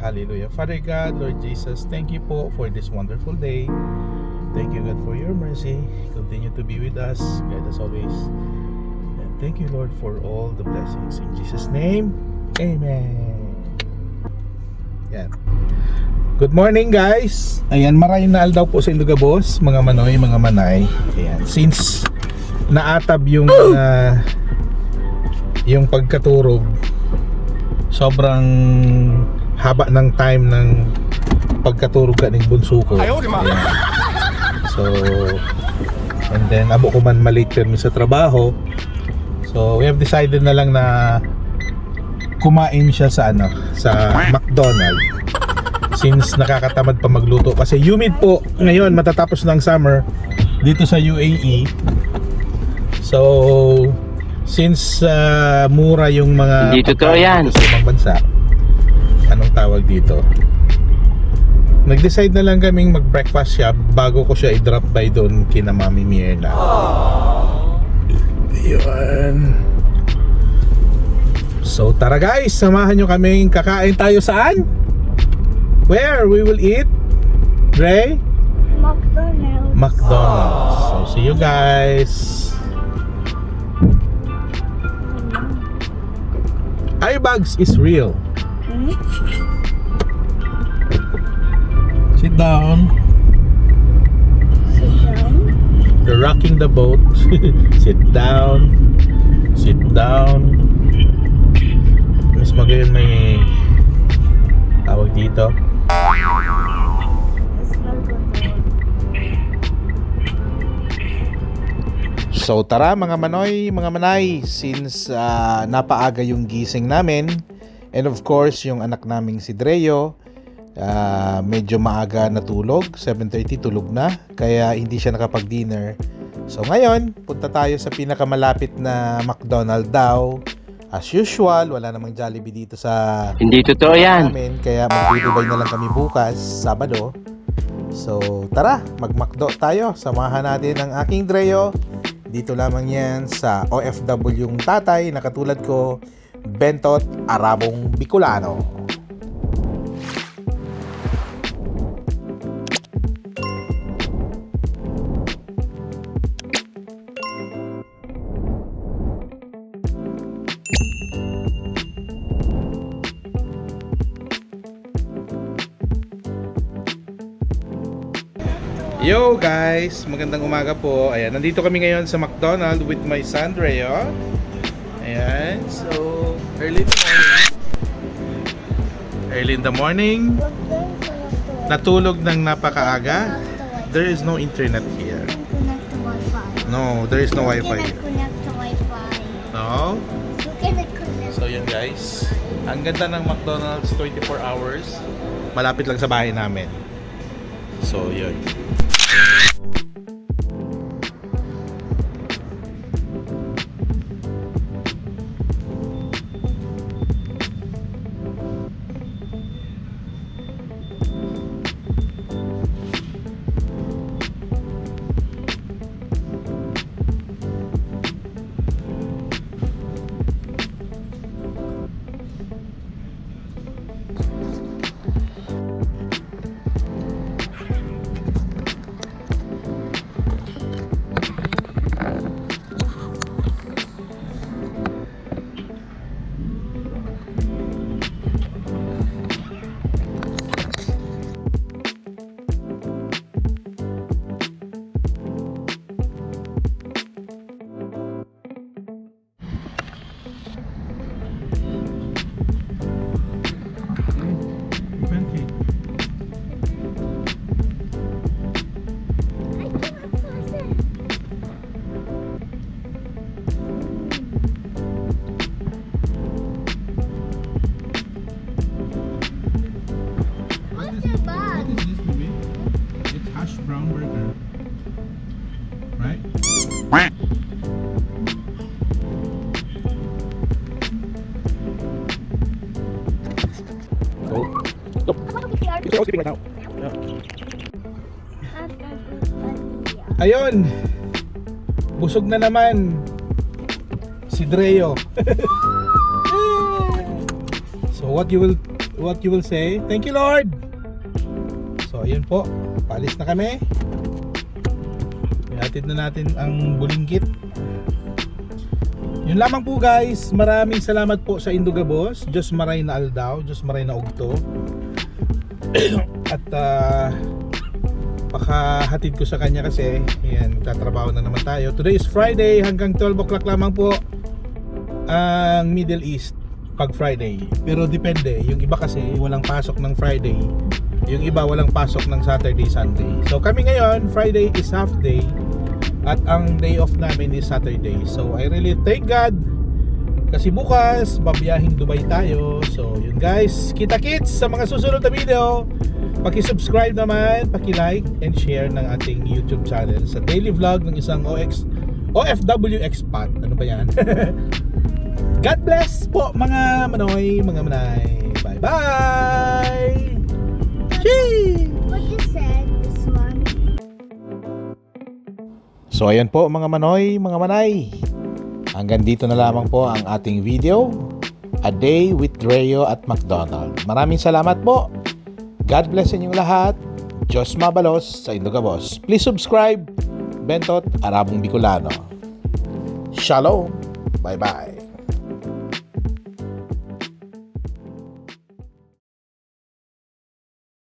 Hallelujah. Father God, Lord Jesus, thank you po for this wonderful day. Thank you, God, for your mercy. Continue to be with us. Guide us always. And thank you, Lord, for all the blessings. In Jesus' name, Amen. Yan. Good morning, guys. Ayan, maray na aldaw po sa Ilugabos, mga manoy, mga manay. Ayan, since naatab yung pagkaturog, sobrang haba ng time ng pagkaturog ka ng bunso ko. Ayan. So, and then abo ko man malate permi sa trabaho. So, we have decided na lang na kumain siya sa McDonald's. Since nakakatamad pa magluto kasi humid po ngayon, matatapos ng summer dito sa UAE. So since mura yung mga hindi totoo yan sa ibang bansa, anong tawag dito, nag-decide na lang kaming mag-breakfast siya bago ko siya i-drop by doon kina Mami Mierna. Yun. So tara guys, samahan nyo kaming kakain tayo saan? Where we will eat? Ray? McDonald's. So see you guys. Airbags is real. Sit down. They're rocking the boat. Sit down. Sit down. Mas magayon may tawag dito. So tara mga manoy, mga manay, since napaaga yung gising namin, and of course yung anak naming si Dreo medyo maaga natulog, 7:30 tulog na, kaya hindi siya nakapag-dinner. So ngayon, punta tayo sa pinakamalapit na McDonald's daw. As usual, wala namang Jollibee dito sa hindi totoo yan namin, kaya mag-Dubai na lang kami bukas, Sabado. So tara, mag-McDo tayo. Samahan natin ang aking Dreo. Dito lamang yan sa OFW yung tatay na katulad ko, Bentot Arabong Bicolano. Yo guys, magandang umaga po. Ayan, nandito kami ngayon sa McDonald's with my son Dreo. Ayan, so early in the morning. Early in the morning. Natulog ng napakaaga. There is no internet here. No, there is no Wi-Fi here. No? So yun guys, ang ganda ng McDonald's, 24 hours. Malapit lang sa bahay namin. So yun. Sleeping right now. Ayun, busog na naman si Dreo. So what what you will say. Thank you, Lord. So, ayun po. Paalis na kami. Ihatid na natin ang bulinggit. Yun lamang po guys. Maraming salamat po sa Indugabos. Diyos maray na aldaw. Diyos maray na ugto. At pakahatid ko sa kanya kasi yan, tatrabaho na naman tayo. Today is Friday. Hanggang 12 o'clock lamang po ang Middle East pag Friday. Pero depende. Yung iba kasi walang pasok ng Friday. Yung iba walang pasok ng Saturday, Sunday. So kami ngayon, Friday is half day. At ang day off namin is Saturday. So I really thank God. Kasi bukas, babiyahing Dubai tayo. So yun guys, kita-kits sa mga susunod na video. Paki-subscribe naman, paki-like and share ng ating YouTube channel sa daily vlog ng isang OFW expat. Ano ba yan? God bless po mga manoy, mga manay. Bye-bye! Chee! What you said, this one? So ayan po mga manoy, mga manay. Hanggang dito na lamang po ang ating video. A Day with Reo at McDonald. Maraming salamat po. God bless inyong lahat. Diyos mabalos sa Indugabos. Please subscribe. Bentot Arabong Bicolano. Shalom. Bye-bye.